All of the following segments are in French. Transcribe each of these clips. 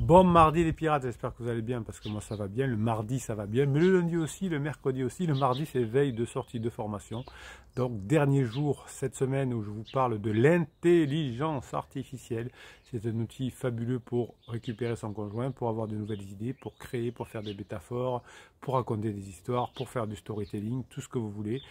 Bon mardi les pirates, j'espère que vous allez bien parce que moi ça va bien, le mardi ça va bien, mais le lundi aussi, le mercredi aussi, le mardi c'est veille de sortie de formation. Donc dernier jour cette semaine où je vous parle de l'intelligence artificielle. C'est un outil fabuleux pour récupérer son conjoint, pour avoir de nouvelles idées, pour créer, pour faire des métaphores, pour raconter des histoires, pour faire du storytelling, tout ce que vous voulez.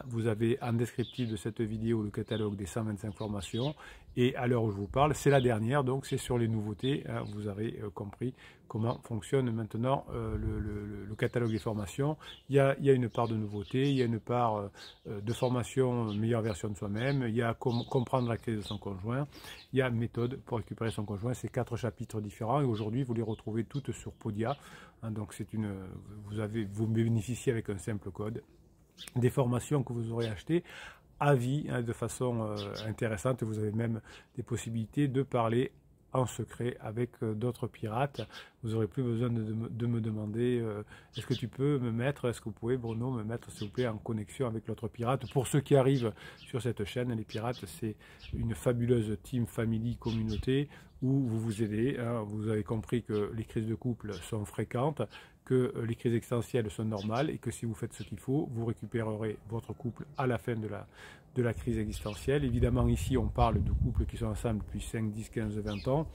Vous avez en descriptif de cette vidéo le catalogue des 125 formations. Et à l'heure où je vous parle, c'est la dernière, donc c'est sur les nouveautés. Vous avez compris comment fonctionne maintenant le catalogue des formations. Il y a une part de nouveauté, il y a une part de formation meilleure version de soi-même, il y a comprendre la crise de son conjoint, il y a méthode pour récupérer son conjoint. C'est 4 chapitres différents et aujourd'hui vous les retrouvez toutes sur Podia. Donc vous bénéficiez avec un simple code des formations que vous aurez achetées à vie, de façon intéressante. Vous avez même des possibilités de parler en secret avec d'autres pirates. Vous n'aurez plus besoin de me demander est-ce que tu peux me mettre, est-ce que vous pouvez Bruno me mettre s'il vous plaît en connexion avec l'autre pirate. Pour ceux qui arrivent sur cette chaîne, les pirates c'est une fabuleuse team, family, communauté où vous vous aidez. Vous avez compris que les crises de couple sont fréquentes, que les crises existentielles sont normales et que si vous faites ce qu'il faut, vous récupérerez votre couple à la fin de la crise existentielle. Évidemment, ici, on parle de couples qui sont ensemble depuis 5, 10, 15, 20 ans.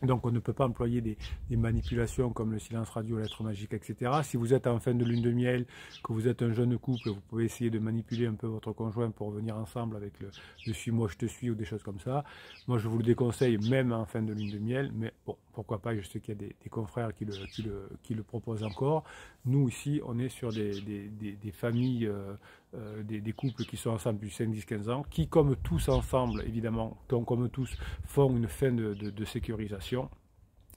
Donc on ne peut pas employer des manipulations comme le silence radio, lettre magique, etc. Si vous êtes en fin de lune de miel, que vous êtes un jeune couple, vous pouvez essayer de manipuler un peu votre conjoint pour venir ensemble avec le je suis moi, je te suis ou des choses comme ça. Moi je vous le déconseille même en fin de lune de miel, mais bon, pourquoi pas, je sais qu'il y a des confrères qui le proposent encore. Nous ici, on est sur des familles, des couples qui sont ensemble depuis 5, 10, 15 ans, qui comme tous ensemble, évidemment, comme tous, font une fin de sécurisation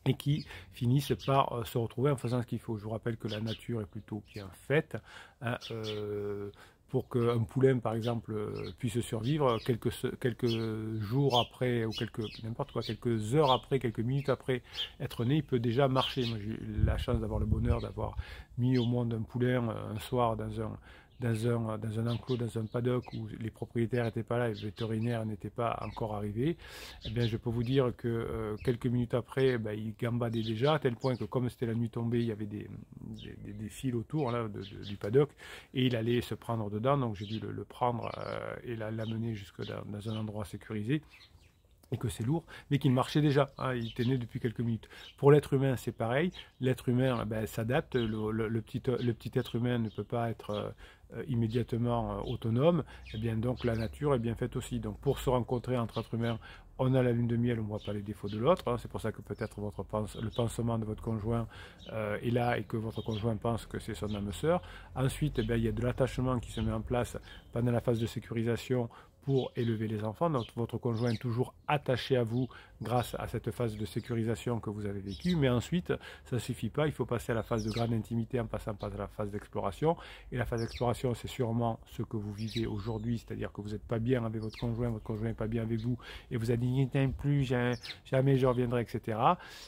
et qui finissent par se retrouver en faisant ce qu'il faut. Je vous rappelle que la nature est plutôt bien faite. Pour qu'un poulain, par exemple, puisse survivre, quelques jours après, ou n'importe quoi, quelques heures après, quelques minutes après être né, il peut déjà marcher. Moi, j'ai eu la chance d'avoir le bonheur d'avoir mis au monde un poulain un soir dans un enclos, dans un paddock où les propriétaires n'étaient pas là et le vétérinaire n'était pas encore arrivé. Eh bien, je peux vous dire que quelques minutes après, il gambadait déjà, à tel point que comme c'était la nuit tombée, il y avait des fils autour là, du paddock et il allait se prendre dedans. Donc j'ai dû le prendre et l'amener jusque dans un endroit sécurisé. Et que c'est lourd, mais qu'il marchait déjà, il était né depuis quelques minutes. Pour l'être humain, c'est pareil, l'être humain s'adapte, le petit être humain ne peut pas être immédiatement autonome, et bien donc la nature est bien faite aussi. Donc pour se rencontrer entre êtres humains, on a la lune de miel, on ne voit pas les défauts de l'autre, c'est pour ça que peut-être le pansement de votre conjoint est là et que votre conjoint pense que c'est son âme sœur. Ensuite, il y a de l'attachement qui se met en place pendant la phase de sécurisation pour élever les enfants. Donc votre conjoint est toujours attaché à vous grâce à cette phase de sécurisation que vous avez vécue. Mais ensuite, ça ne suffit pas. Il faut passer à la phase de grande intimité en passant par la phase d'exploration. Et la phase d'exploration, c'est sûrement ce que vous vivez aujourd'hui, c'est-à-dire que vous n'êtes pas bien avec votre conjoint n'est pas bien avec vous, et vous avez dit plus, jamais je reviendrai, etc.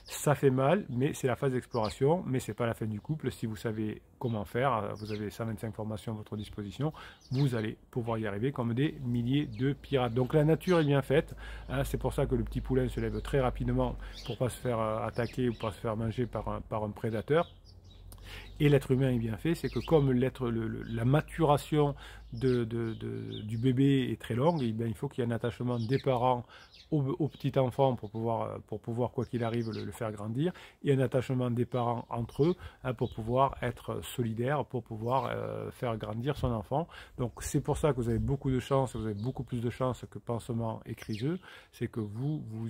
Ça fait mal, mais c'est la phase d'exploration, mais c'est pas la fin du couple. Si vous savez comment faire, vous avez 125 formations à votre disposition, vous allez pouvoir y arriver comme des milliers de pirates. Donc la nature est bien faite, c'est pour ça que le petit poulain se lève très rapidement pour ne pas se faire attaquer ou pas se faire manger par un prédateur. Et l'être humain est bien fait, c'est que comme la maturation du bébé est très longue, il faut qu'il y ait un attachement des parents au petit enfant pour pouvoir quoi qu'il arrive, le faire grandir, et un attachement des parents entre eux pour pouvoir être solidaires, pour pouvoir faire grandir son enfant. Donc c'est pour ça que vous avez beaucoup de chance, vous avez beaucoup plus de chance que pansement et criseux, c'est que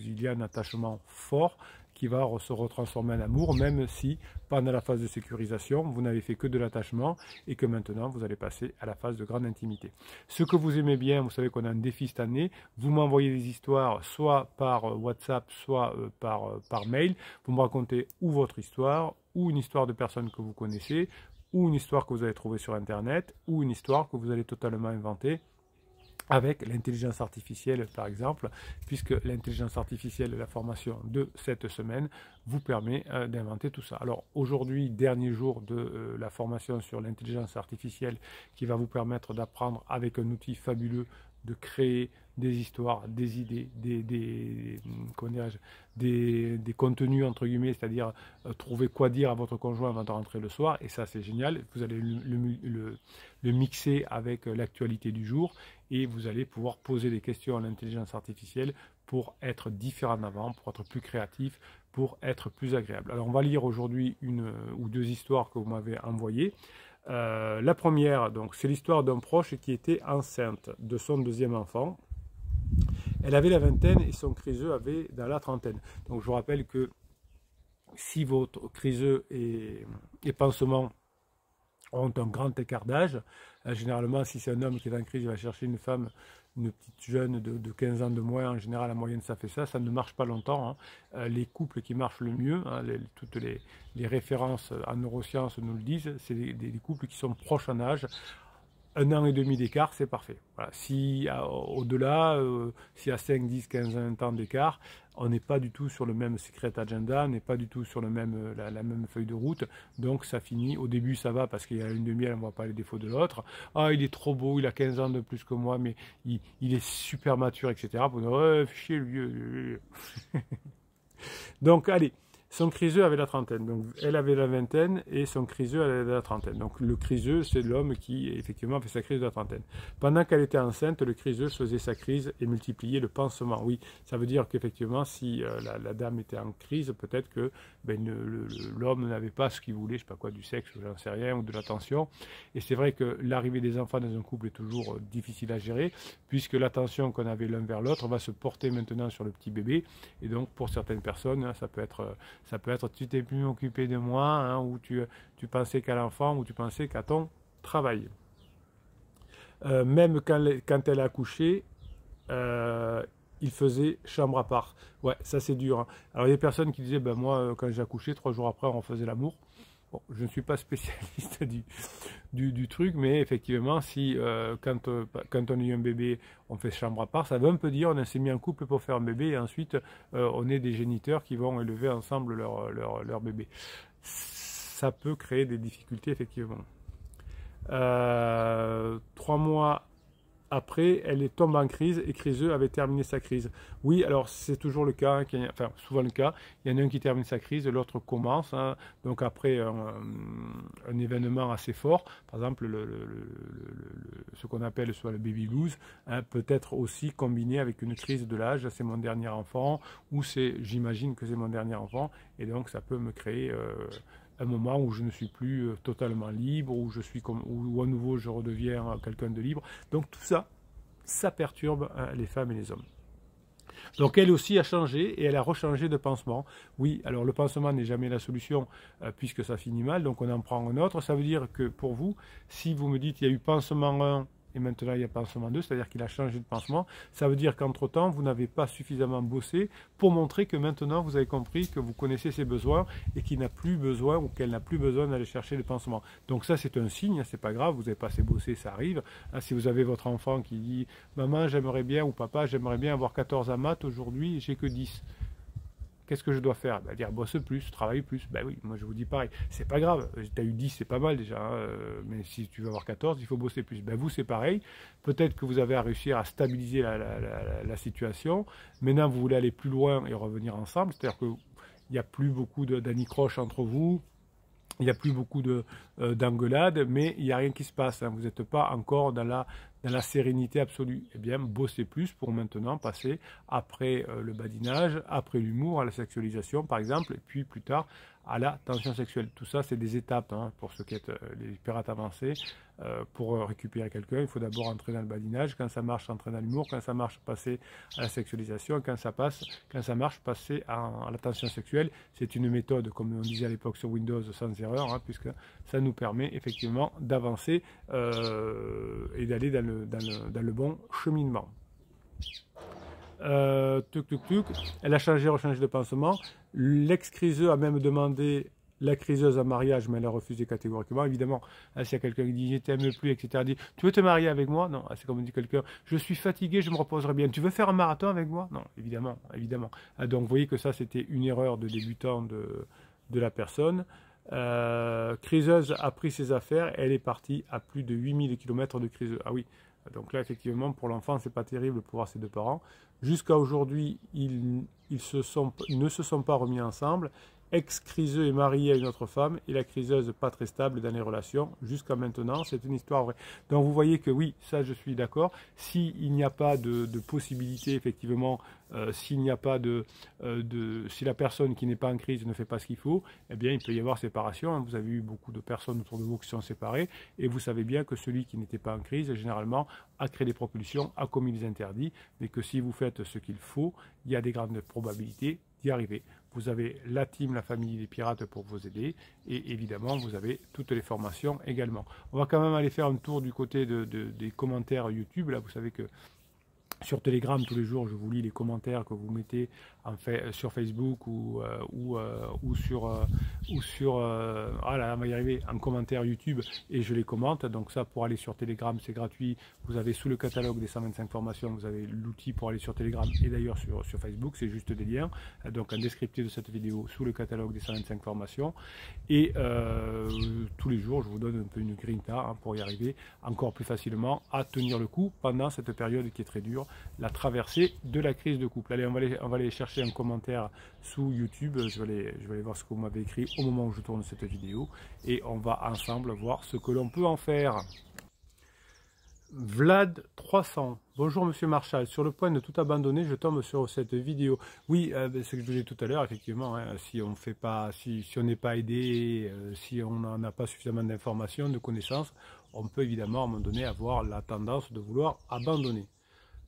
il y a un attachement fort qui va se retransformer en amour, même si pendant la phase de sécurisation, vous n'avez fait que de l'attachement et que maintenant, vous allez passer à la phase de grande intimité. Ce que vous aimez bien, vous savez qu'on a un défi cette année, vous m'envoyez des histoires soit par WhatsApp, soit par mail, vous me racontez ou votre histoire, ou une histoire de personne que vous connaissez, ou une histoire que vous avez trouvée sur Internet, ou une histoire que vous allez totalement inventer, avec l'intelligence artificielle par exemple, puisque l'intelligence artificielle, la formation de cette semaine, vous permet d'inventer tout ça. Alors aujourd'hui, dernier jour de la formation sur l'intelligence artificielle qui va vous permettre d'apprendre avec un outil fabuleux de créer des histoires, des idées, comment dirais-je, des contenus entre guillemets, c'est-à-dire trouver quoi dire à votre conjoint avant de rentrer le soir, et ça c'est génial, vous allez le mixer avec l'actualité du jour, et vous allez pouvoir poser des questions à l'intelligence artificielle pour être différent d'avant, pour être plus créatif, pour être plus agréable. Alors on va lire aujourd'hui une ou deux histoires que vous m'avez envoyées. La première, donc, c'est l'histoire d'un proche qui était enceinte de son deuxième enfant. Elle avait la vingtaine et son criseux avait dans la trentaine. Donc je vous rappelle que si votre criseux et pansement ont un grand écart d'âge, généralement si c'est un homme qui est en crise, il va chercher une femme, une petite jeune de 15 ans de moins, en général la moyenne ça fait ça, ça ne marche pas longtemps. Les couples qui marchent le mieux, toutes les références en neurosciences nous le disent, c'est des couples qui sont proches en âge. 1 an et demi d'écart, c'est parfait. Voilà. Si au-delà, s'il y a 5, 10, 15, 20 ans d'écart, on n'est pas du tout sur le même secret agenda, on n'est pas du tout sur la même feuille de route, donc ça finit. Au début, ça va parce qu'il y a une demi-heure, on ne voit pas les défauts de l'autre. Ah, il est trop beau, il a 15 ans de plus que moi, mais il est super mature, etc. Pour dire, ouais, chier, le vieux. Donc, allez. Son criseux avait la trentaine, donc elle avait la vingtaine et son criseux avait la trentaine. Donc le criseux, c'est l'homme qui effectivement fait sa crise de la trentaine. Pendant qu'elle était enceinte, le criseux faisait sa crise et multipliait le pansement. Oui, ça veut dire qu'effectivement, si la dame était en crise, peut-être que l'homme n'avait pas ce qu'il voulait, je sais pas quoi, du sexe, j'en sais rien, ou de l'attention. Et c'est vrai que l'arrivée des enfants dans un couple est toujours difficile à gérer, puisque l'attention qu'on avait l'un vers l'autre va se porter maintenant sur le petit bébé. Et donc pour certaines personnes, ça peut être tu t'es plus occupé de moi, ou tu pensais qu'à l'enfant, ou tu pensais qu'à ton travail. Même quand elle a accouché, il faisait chambre à part. Ouais, ça c'est dur. Alors il y a des personnes qui disaient, ben moi quand j'ai accouché, 3 jours après on faisait l'amour. Bon, je ne suis pas spécialiste du truc, mais effectivement, si quand on a eu un bébé, on fait chambre à part, ça veut un peu dire on s'est mis en couple pour faire un bébé et ensuite on est des géniteurs qui vont élever ensemble leur bébé. Ça peut créer des difficultés, effectivement. 3 mois après, elle tombe en crise et criseux avait terminé sa crise. Oui, alors c'est toujours le cas, enfin souvent le cas, il y en a un qui termine sa crise, l'autre commence, donc après un événement assez fort, par exemple ce qu'on appelle soit le baby blues, peut être aussi combiné avec une crise de l'âge, c'est mon dernier enfant, ou j'imagine que c'est mon dernier enfant, et donc ça peut me créer un moment où je ne suis plus totalement libre, où où à nouveau je redeviens quelqu'un de libre. Donc tout ça, ça perturbe les femmes et les hommes. Donc elle aussi a changé et elle a rechangé de pansement. Oui, alors le pansement n'est jamais la solution puisque ça finit mal, donc on en prend un autre. Ça veut dire que pour vous, si vous me dites il y a eu pansement 1 et maintenant il y a pansement 2, c'est-à-dire qu'il a changé de pansement, ça veut dire qu'entre-temps, vous n'avez pas suffisamment bossé pour montrer que maintenant vous avez compris que vous connaissez ses besoins et qu'il n'a plus besoin ou qu'elle n'a plus besoin d'aller chercher le pansement. Donc ça c'est un signe, c'est pas grave, vous n'avez pas assez bossé, ça arrive. Si vous avez votre enfant qui dit « Maman, j'aimerais bien » ou « Papa, j'aimerais bien avoir 14 en maths, aujourd'hui j'ai que 10 ». Qu'est-ce que je dois faire? Dire bosse plus, travaille plus. Ben oui, moi je vous dis pareil. C'est pas grave, tu as eu 10, c'est pas mal déjà. Mais si tu veux avoir 14, il faut bosser plus. Ben vous, c'est pareil. Peut-être que vous avez réussi à stabiliser la situation. Maintenant, vous voulez aller plus loin et revenir ensemble. C'est-à-dire qu'il n'y a plus beaucoup d'anicroches entre vous. Il n'y a plus beaucoup d'engueulades, mais il n'y a rien qui se passe. Vous n'êtes pas encore dans la sérénité absolue. Eh bien, bossez plus pour maintenant passer après le badinage, après l'humour, à la sexualisation, par exemple, et puis plus tard à la tension sexuelle. Tout ça, c'est des étapes pour ceux qui sont les pirates avancés. Pour récupérer quelqu'un, il faut d'abord entrer dans le badinage. Quand ça marche, entrer dans l'humour. Quand ça marche, passer à la sexualisation. Quand ça marche, passer à la tension sexuelle. C'est une méthode, comme on disait à l'époque sur Windows, sans erreur, puisque ça nous permet effectivement d'avancer et d'aller dans le bon cheminement. Elle a rechangé de pansement. L'ex-criseux a même demandé la criseuse en mariage, mais elle a refusé catégoriquement. Évidemment, s'il y a quelqu'un qui dit « je t'aime plus », etc., dit « tu veux te marier avec moi ?» Non, c'est comme dit quelqu'un « je suis fatigué, je me reposerai bien. Tu veux faire un marathon avec moi ?» Non, évidemment. Donc, vous voyez que ça, c'était une erreur de débutant de la personne. Criseuse a pris ses affaires, elle est partie à plus de 8000 km de criseux. Ah oui, Donc là, effectivement, pour l'enfant, c'est pas terrible de voir ses deux parents. Jusqu'à aujourd'hui, ils ne se sont pas remis ensemble. Ex-criseux est marié à une autre femme et la criseuse pas très stable dans les relations jusqu'à maintenant. C'est une histoire vraie. Donc vous voyez que oui, ça je suis d'accord. S'il n'y a pas de possibilité, effectivement, s'il n'y a pas si la personne qui n'est pas en crise ne fait pas ce qu'il faut, eh bien il peut y avoir séparation. Vous avez eu beaucoup de personnes autour de vous qui sont séparées et vous savez bien que celui qui n'était pas en crise, généralement, a créé des propulsions, a commis des interdits, mais que si vous faites ce qu'il faut, il y a des grandes probabilités d'y arriver. Vous avez la team, la famille des pirates pour vous aider et évidemment vous avez toutes les formations également. On va quand même aller faire un tour du côté des commentaires YouTube. Là vous savez que sur Telegram, tous les jours, je vous lis les commentaires que vous mettez sur Facebook ou sur ah là, on va y arriver, en commentaire YouTube et je les commente. Donc ça, pour aller sur Telegram, c'est gratuit. Vous avez sous le catalogue des 125 formations, vous avez l'outil pour aller sur Telegram et d'ailleurs sur Facebook, c'est juste des liens. Donc en descriptif de cette vidéo, sous le catalogue des 125 formations. Et tous les jours, je vous donne un peu une grinta pour y arriver encore plus facilement à tenir le coup pendant cette période qui est très dure, la traversée de la crise de couple. Allez, on va aller chercher un commentaire sous YouTube. Je vais aller voir ce que vous m'avez écrit au moment où je tourne cette vidéo et on va ensemble voir ce que l'on peut en faire. Vlad 300. Bonjour Monsieur Marshall, sur le point de tout abandonner, je tombe sur cette vidéo. Oui, c'est ce que je vous disais tout à l'heure, effectivement, hein, si on fait pas, si on n'est pas aidé, si on n'en a pas suffisamment d'informations, de connaissances, on peut évidemment à un moment donné avoir la tendance de vouloir abandonner.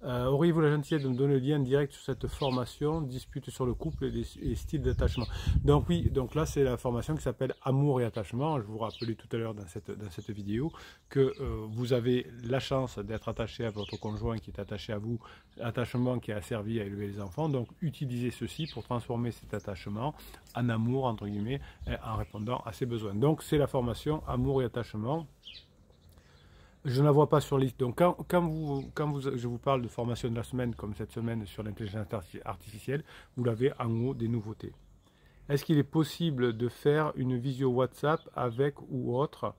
Auriez-vous la gentillesse de me donner le lien direct sur cette formation, dispute sur le couple et les styles d'attachement? Donc oui, donc là c'est la formation qui s'appelle Amour et attachement. Je vous rappelais tout à l'heure dans cette vidéo que vous avez la chance d'être attaché à votre conjoint qui est attaché à vous, attachement qui a servi à élever les enfants. Donc utilisez ceci pour transformer cet attachement en amour, entre guillemets, en répondant à ses besoins. Donc c'est la formation Amour et attachement. Je ne la vois pas sur liste. Donc, je vous parle de formation de la semaine, comme cette semaine sur l'intelligence artificielle, vous l'avez en haut des nouveautés. Est-ce qu'il est possible de faire une visio WhatsApp avec ou autre?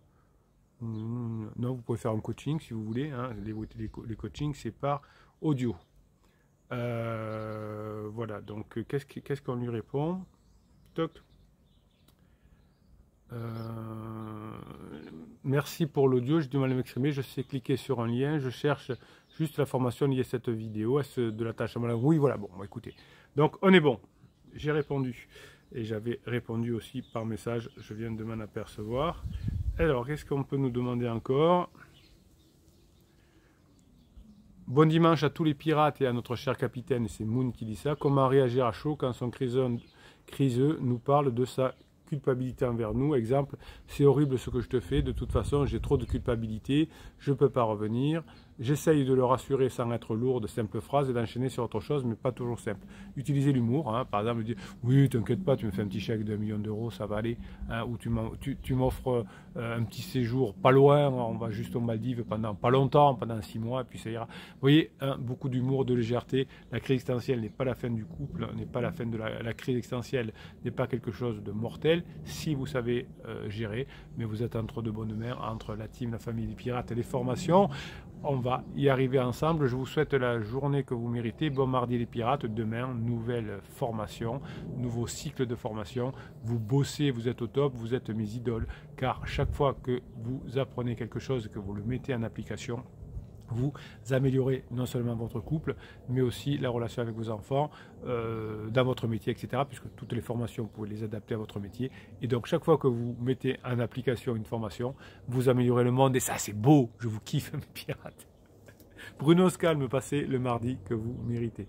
Non, vous pouvez faire un coaching si vous voulez. Hein. Les coachings, c'est par audio. Voilà, donc qu'est-ce qu'on lui répond? Toc. Merci pour l'audio, j'ai du mal à m'exprimer, je sais cliquer sur un lien, je cherche juste la formation liée à cette vidéo, de l'attachement. Oui, voilà, bon, écoutez. Donc, on est bon. J'ai répondu. Et j'avais répondu aussi par message, je viens de m'en apercevoir. Alors, qu'est-ce qu'on peut nous demander encore? Bon dimanche à tous les pirates et à notre cher capitaine, c'est Moon qui dit ça. Comment réagir à chaud quand son criseux nous parle de sa culpabilité envers nous? Exemple, c'est horrible ce que je te fais, de toute façon j'ai trop de culpabilité, je ne peux pas revenir. J'essaye de le rassurer sans être lourd de simples phrases et d'enchaîner sur autre chose, mais pas toujours simple. Utilisez l'humour, hein, par exemple, dire oui, t'inquiète pas, tu me fais un petit chèque de 1 million d'euros, ça va aller, hein, ou tu m'offres un petit séjour pas loin, on va juste aux Maldives pendant pas longtemps, pendant 6 mois, et puis ça ira. Vous voyez, hein, beaucoup d'humour, de légèreté. La crise existentielle n'est pas la fin du couple, n'est pas la fin de la crise existentielle, n'est pas quelque chose de mortel si vous savez gérer, mais vous êtes entre de bonnes mains, entre la team, la famille des pirates et les formations. On va y arriver ensemble. Je vous souhaite la journée que vous méritez. Bon mardi les pirates. Demain, nouvelle formation, nouveau cycle de formation. Vous bossez, vous êtes au top, vous êtes mes idoles. Car chaque fois que vous apprenez quelque chose, que vous le mettez en application, vous améliorez non seulement votre couple, mais aussi la relation avec vos enfants, dans votre métier, etc. Puisque toutes les formations, vous pouvez les adapter à votre métier. Et donc, chaque fois que vous mettez en application une formation, vous améliorez le monde. Et ça, c'est beau. Je vous kiffe, mes pirates. Bruno Scalme, passez le mardi que vous méritez.